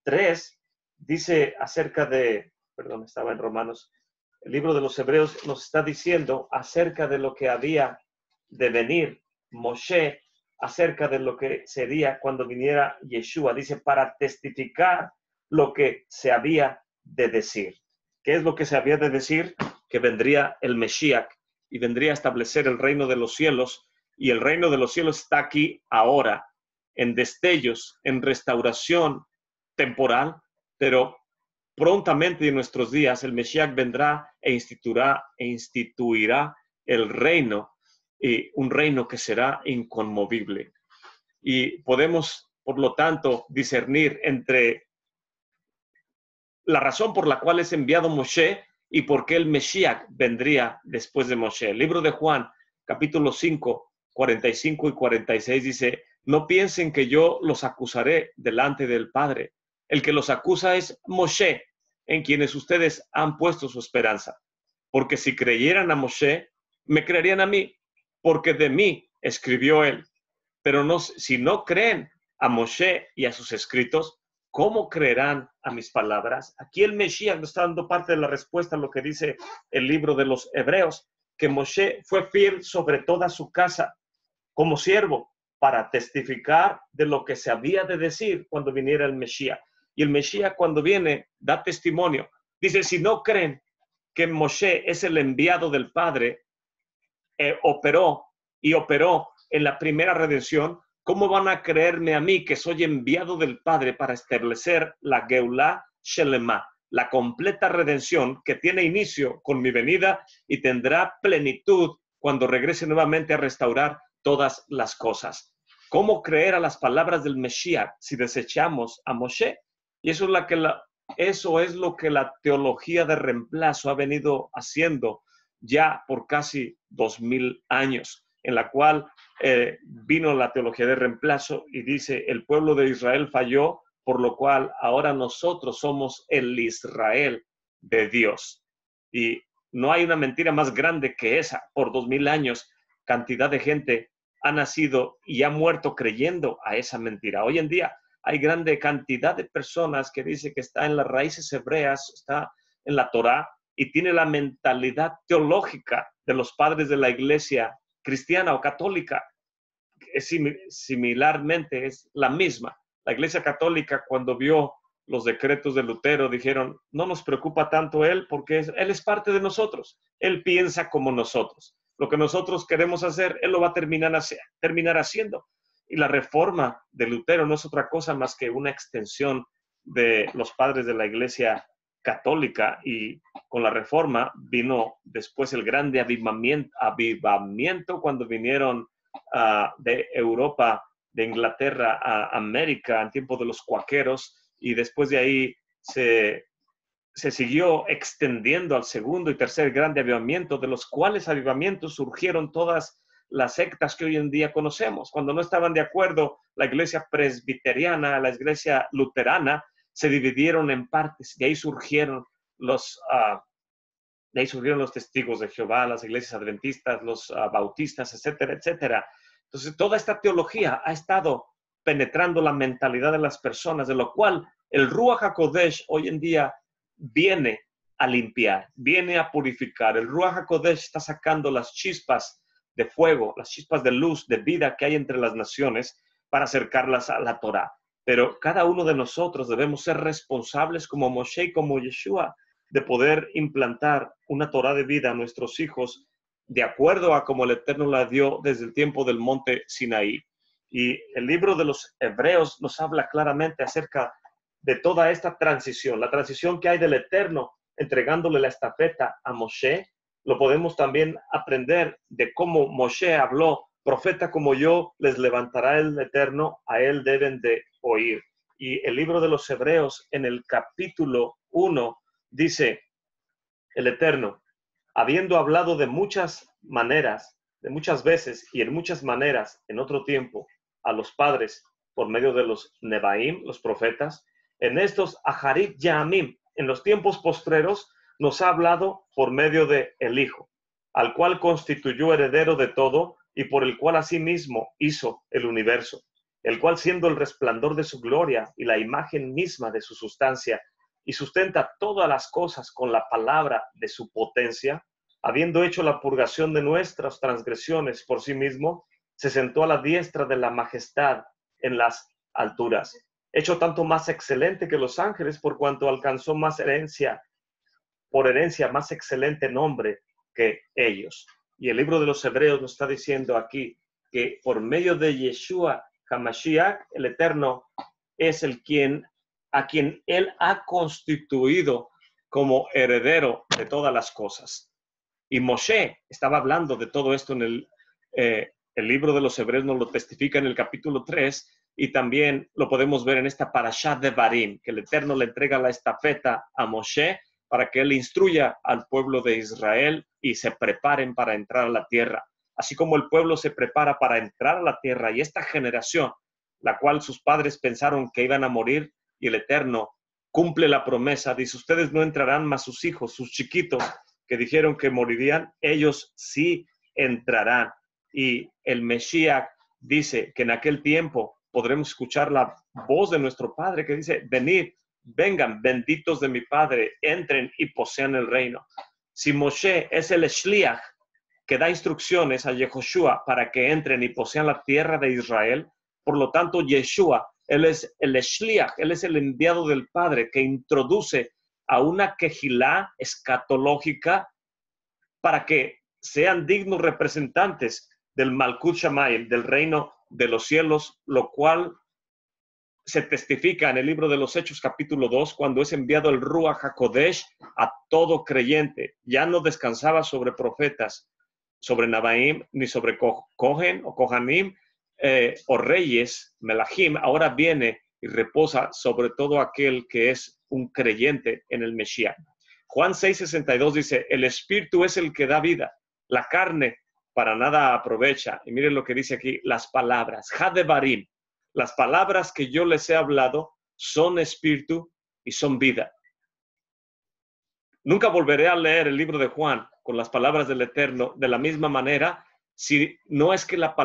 3, dice acerca de, perdón, estaba en Romanos, el libro de los Hebreos nos está diciendo acerca de lo que había de venir Moshe, acerca de lo que sería cuando viniera Yeshua. Dice, para testificar lo que se había de decir. ¿Qué es lo que se había de decir? Que vendría el Mesías y vendría a establecer el reino de los cielos, y el reino de los cielos está aquí ahora, en destellos, en restauración temporal, pero prontamente en nuestros días el Mesías vendrá e instituirá el reino, y un reino que será inconmovible. Y podemos, por lo tanto, discernir entre la razón por la cual es enviado Moshe y por qué el Mesías vendría después de Moshe. El libro de Juan, capítulo 5, 45 y 46 dice, no piensen que yo los acusaré delante del Padre. El que los acusa es Moshe, en quienes ustedes han puesto su esperanza. Porque si creyeran a Moshe, me creerían a mí, porque de mí escribió él. Pero no, si no creen a Moshe y a sus escritos, ¿cómo creerán a mis palabras? Aquí el Mesías nos está dando parte de la respuesta a lo que dice el libro de los Hebreos, que Moshe fue fiel sobre toda su casa como siervo para testificar de lo que se había de decir cuando viniera el Mesías. Y el Mesías cuando viene da testimonio. Dice, si no creen que Moshe es el enviado del Padre, operó en la primera redención, ¿cómo van a creerme a mí que soy enviado del Padre para establecer la Geulah Shelema, la completa redención que tiene inicio con mi venida y tendrá plenitud cuando regrese nuevamente a restaurar todas las cosas? ¿Cómo creer a las palabras del Mesías si desechamos a Moshe? Y eso es lo que la teología de reemplazo ha venido haciendo ya por casi 2000 años, en la cual vino la teología de reemplazo y dice, el pueblo de Israel falló, por lo cual ahora nosotros somos el Israel de Dios. Y no hay una mentira más grande que esa. Por 2000 años, cantidad de gente ha nacido y ha muerto creyendo a esa mentira. Hoy en día hay grande cantidad de personas que dice que está en las raíces hebreas, está en la Torá, y tiene la mentalidad teológica de los padres de la iglesia cristiana o católica. Similarmente es la misma. La iglesia católica, cuando vio los decretos de Lutero, dijeron, no nos preocupa tanto él porque él es parte de nosotros. Él piensa como nosotros. Lo que nosotros queremos hacer, él lo va a terminar haciendo. Y la reforma de Lutero no es otra cosa más que una extensión de los padres de la iglesia católica, y con la reforma vino después el grande avivamiento cuando vinieron de Europa, de Inglaterra a América en tiempo de los cuáqueros, y después de ahí se siguió extendiendo al segundo y tercer grande avivamiento, de los cuales avivamientos surgieron todas las sectas que hoy en día conocemos. Cuando no estaban de acuerdo la iglesia presbiteriana, la iglesia luterana, se dividieron en partes, y ahí surgieron los testigos de Jehová, las iglesias adventistas, los bautistas, etcétera, etcétera. Entonces, toda esta teología ha estado penetrando la mentalidad de las personas, de lo cual el Ruach HaKodesh hoy en día viene a limpiar, viene a purificar. El Ruach HaKodesh está sacando las chispas de fuego, las chispas de luz, de vida que hay entre las naciones para acercarlas a la Torá. Pero cada uno de nosotros debemos ser responsables como Moshe y como Yeshua de poder implantar una Torá de vida a nuestros hijos de acuerdo a como el Eterno la dio desde el tiempo del monte Sinaí. Y el libro de los Hebreos nos habla claramente acerca de toda esta transición, la transición que hay del Eterno entregándole la estafeta a Moshe. Lo podemos también aprender de cómo Moshe habló, profeta como yo les levantará el Eterno, a él deben de oír. Y el libro de los Hebreos en el capítulo 1 dice, el Eterno, habiendo hablado de muchas maneras de muchas veces y en muchas maneras en otro tiempo a los padres por medio de los Nebaim, los profetas, en estos Aharit Yamim, en los tiempos postreros, nos ha hablado por medio de el Hijo, al cual constituyó heredero de todo y por el cual asimismo hizo el universo, el cual siendo el resplandor de su gloria y la imagen misma de su sustancia, y sustenta todas las cosas con la palabra de su potencia, habiendo hecho la purgación de nuestras transgresiones por sí mismo, se sentó a la diestra de la majestad en las alturas, hecho tanto más excelente que los ángeles por cuanto alcanzó más herencia, por herencia más excelente nombre que ellos. Y el libro de los Hebreos nos está diciendo aquí que por medio de Yeshua HaMashiach, el Eterno es a quien Él ha constituido como heredero de todas las cosas. Y Moshe estaba hablando de todo esto en el libro de los Hebreos, nos lo testifica en el capítulo 3, y también lo podemos ver en esta parashá de Barim, que el Eterno le entrega la estafeta a Moshe para que él instruya al pueblo de Israel y se preparen para entrar a la tierra. Así como el pueblo se prepara para entrar a la tierra y esta generación, la cual sus padres pensaron que iban a morir, y el Eterno cumple la promesa, dice, ustedes no entrarán, más sus hijos, sus chiquitos, que dijeron que morirían, ellos sí entrarán. Y el Mesías dice que en aquel tiempo podremos escuchar la voz de nuestro Padre que dice, venid, vengan, benditos de mi Padre, entren y posean el reino. Si Moshe es el Shliach que da instrucciones a Yehoshua para que entren y posean la tierra de Israel, por lo tanto Yeshua, él es el Shliach, él es el enviado del Padre que introduce a una quejilá escatológica para que sean dignos representantes del Malkut Shamayim, del reino de los cielos, lo cual se testifica en el libro de los Hechos capítulo 2, cuando es enviado el Ruach HaKodesh a todo creyente. Ya no descansaba sobre profetas, sobre Nabaim, ni sobre Cohen o Kohanim o reyes, Melahim. Ahora viene y reposa sobre todo aquel que es un creyente en el Mesías. Juan 6:62 dice, el espíritu es el que da vida, la carne para nada aprovecha. Y miren lo que dice aquí, las palabras, Hadebarim, las palabras que yo les he hablado son espíritu y son vida. Nunca volveré a leer el libro de Juan con las palabras del Eterno de la misma manera si no es que la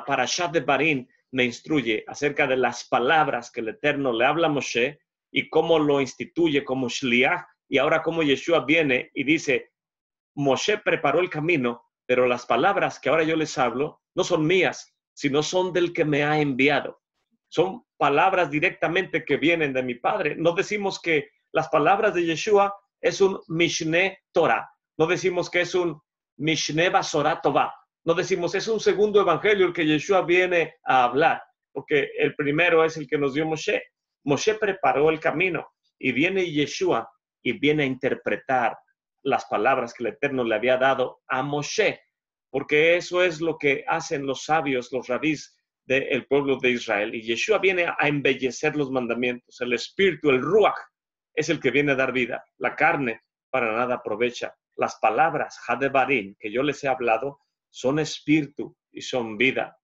parashá de Barim me instruye acerca de las palabras que el Eterno le habla a Moshe y cómo lo instituye como Shliach, y ahora cómo Yeshua viene y dice, Moshe preparó el camino, pero las palabras que ahora yo les hablo no son mías, sino son del que me ha enviado. Son palabras directamente que vienen de mi Padre. No decimos que las palabras de Yeshua es un Mishneh Torah. No decimos que es un Mishneh Basorah Tová. No decimos es un segundo evangelio el que Yeshua viene a hablar, porque el primero es el que nos dio Moshe. Moshe preparó el camino y viene Yeshua y viene a interpretar las palabras que el Eterno le había dado a Moshe, porque eso es lo que hacen los sabios, los rabís del pueblo de Israel. Y Yeshua viene a embellecer los mandamientos. El espíritu, el ruach, es el que viene a dar vida. La carne para nada aprovecha. Las palabras, Hadebarim, que yo les he hablado, son espíritu y son vida.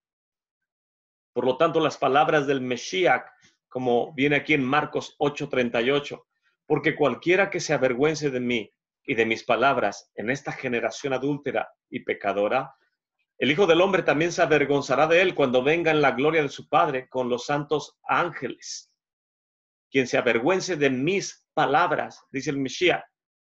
Por lo tanto, las palabras del Mesías, como viene aquí en Marcos 8:38, porque cualquiera que se avergüence de mí y de mis palabras en esta generación adúltera y pecadora, el Hijo del Hombre también se avergonzará de él cuando venga en la gloria de su Padre con los santos ángeles. Quien se avergüence de mis palabras, dice el Mesías,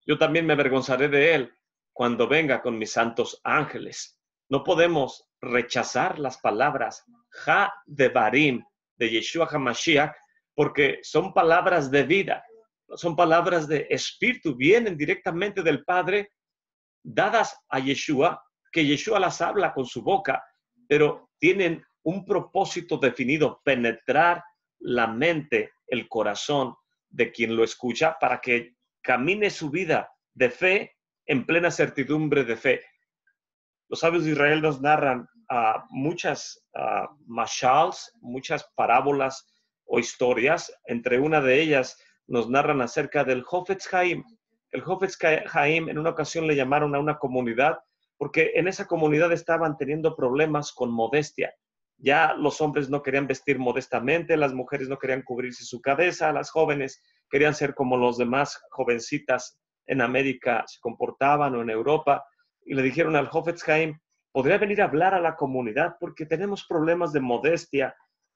yo también me avergonzaré de él cuando venga con mis santos ángeles. No podemos rechazar las palabras Hadebarim de Yeshua HaMashiach porque son palabras de vida, son palabras de espíritu, vienen directamente del Padre, dadas a Yeshua, que Yeshua las habla con su boca, pero tienen un propósito definido, penetrar la mente, el corazón de quien lo escucha para que camine su vida de fe en plena certidumbre de fe. Los sabios de Israel nos narran muchas mashals, muchas parábolas o historias. Entre una de ellas nos narran acerca del Hofetz Haim. El Hofetz Haim en una ocasión le llamaron a una comunidad porque en esa comunidad estaban teniendo problemas con modestia. Ya los hombres no querían vestir modestamente, las mujeres no querían cubrirse su cabeza, las jóvenes querían ser como los demás jovencitas en América se comportaban o en Europa, y le dijeron al Hafetz Haim, ¿podría venir a hablar a la comunidad? Porque tenemos problemas de modestia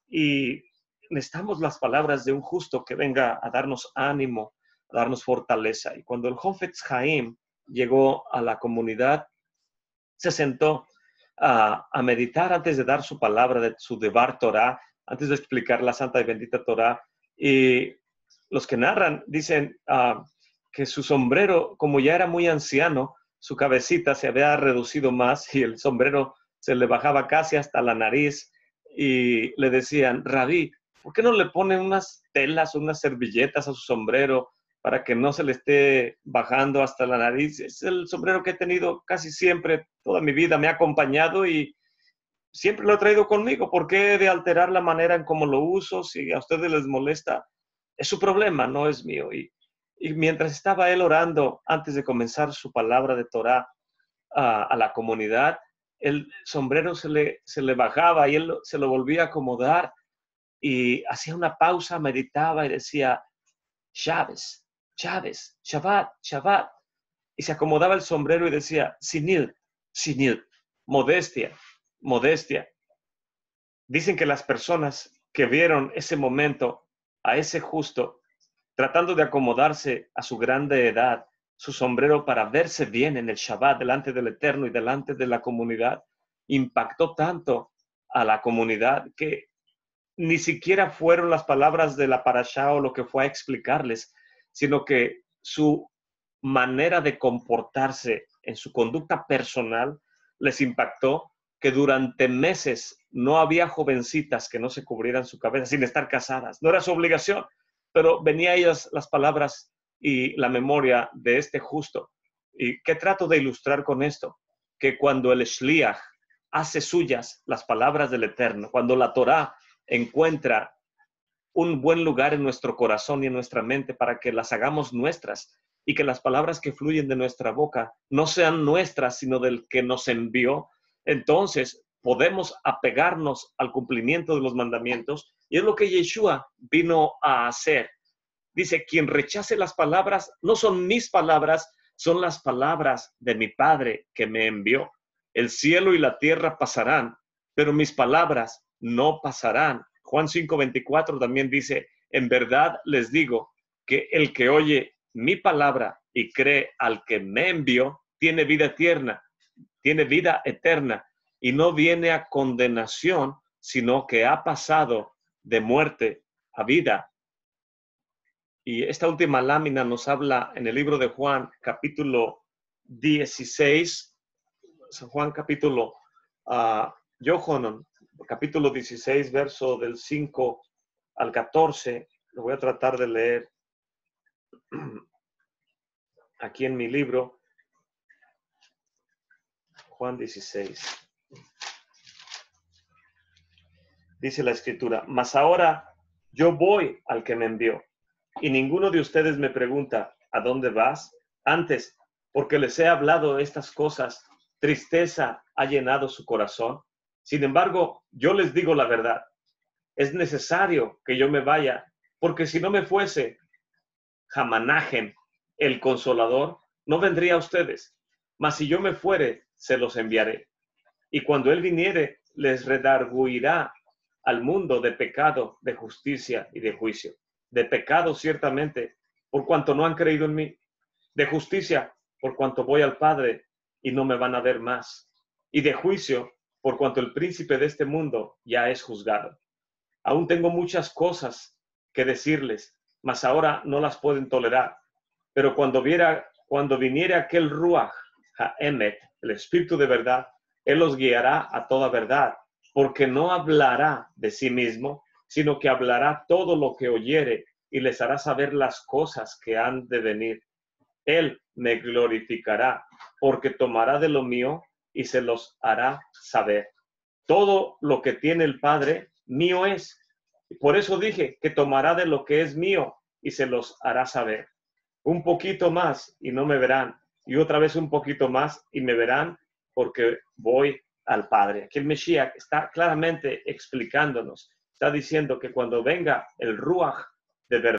y necesitamos las palabras de un justo que venga a darnos ánimo, a darnos fortaleza. Y cuando el Hafetz Haim llegó a la comunidad, se sentó a meditar antes de dar su palabra, de su Devar Torah, antes de explicar la santa y bendita Torah. Y los que narran dicen que su sombrero, como ya era muy anciano, su cabecita se había reducido más y el sombrero se le bajaba casi hasta la nariz. Y le decían, Rabí, ¿por qué no le ponen unas telas o unas servilletas a su sombrero para que no se le esté bajando hasta la nariz? Es el sombrero que he tenido casi siempre, toda mi vida me ha acompañado y siempre lo he traído conmigo. ¿Por qué he de alterar la manera en cómo lo uso? Si a ustedes les molesta, es su problema, no es mío. Y mientras estaba él orando, antes de comenzar su palabra de Torah a la comunidad, el sombrero se le bajaba y él se lo volvía a acomodar y hacía una pausa, meditaba y decía, Chávez, Chávez, Shabbat, Shabbat. Y se acomodaba el sombrero y decía, Sinil, Sinil, modestia, modestia. Dicen que las personas que vieron ese momento a ese justo tratando de acomodarse a su grande edad, su sombrero para verse bien en el Shabbat delante del Eterno y delante de la comunidad, impactó tanto a la comunidad que ni siquiera fueron las palabras de la parashá o lo que fue a explicarles, sino que su manera de comportarse en su conducta personal les impactó, que durante meses no había jovencitas que no se cubrieran su cabeza sin estar casadas. No era su obligación, pero venía a ellas las palabras y la memoria de este justo. ¿Y qué trato de ilustrar con esto? Que cuando el Shliach hace suyas las palabras del Eterno, cuando la Torá encuentra un buen lugar en nuestro corazón y en nuestra mente para que las hagamos nuestras y que las palabras que fluyen de nuestra boca no sean nuestras, sino del que nos envió, entonces podemos apegarnos al cumplimiento de los mandamientos, y es lo que Yeshua vino a hacer. Dice, quien rechace las palabras, no son mis palabras, son las palabras de mi Padre que me envió. El cielo y la tierra pasarán, pero mis palabras no pasarán. Juan 5:24 también dice, en verdad les digo que el que oye mi palabra y cree al que me envió, tiene vida eterna, y no viene a condenación, sino que ha pasado de muerte a vida. Y esta última lámina nos habla en el libro de Juan, capítulo 16, San Juan capítulo Yohanan, capítulo 16, verso del 5 al 14. Lo voy a tratar de leer aquí en mi libro. Juan 16. Dice la escritura, mas ahora yo voy al que me envió, y ninguno de ustedes me pregunta, ¿a dónde vas? Antes, porque les he hablado estas cosas, tristeza ha llenado su corazón. Sin embargo, yo les digo la verdad. Es necesario que yo me vaya, porque si no me fuese, Hamanahem, el Consolador, no vendría a ustedes. Mas si yo me fuere, se los enviaré. Y cuando él viniere, les redarguirá al mundo de pecado, de justicia y de juicio. De pecado, ciertamente, por cuanto no han creído en mí. De justicia, por cuanto voy al Padre y no me van a ver más. Y de juicio, por cuanto el príncipe de este mundo ya es juzgado. Aún tengo muchas cosas que decirles, mas ahora no las pueden tolerar. Pero cuando viniere aquel Ruach HaEmet, el Espíritu de verdad, él los guiará a toda verdad, porque no hablará de sí mismo, sino que hablará todo lo que oyere y les hará saber las cosas que han de venir. Él me glorificará, porque tomará de lo mío y se los hará saber. Todo lo que tiene el Padre, mío es. Y por eso dije que tomará de lo que es mío y se los hará saber. Un poquito más y no me verán, y otra vez un poquito más y me verán, porque voy al Padre. Aquí el Mesías está claramente explicándonos, está diciendo que cuando venga el Ruach de verdad,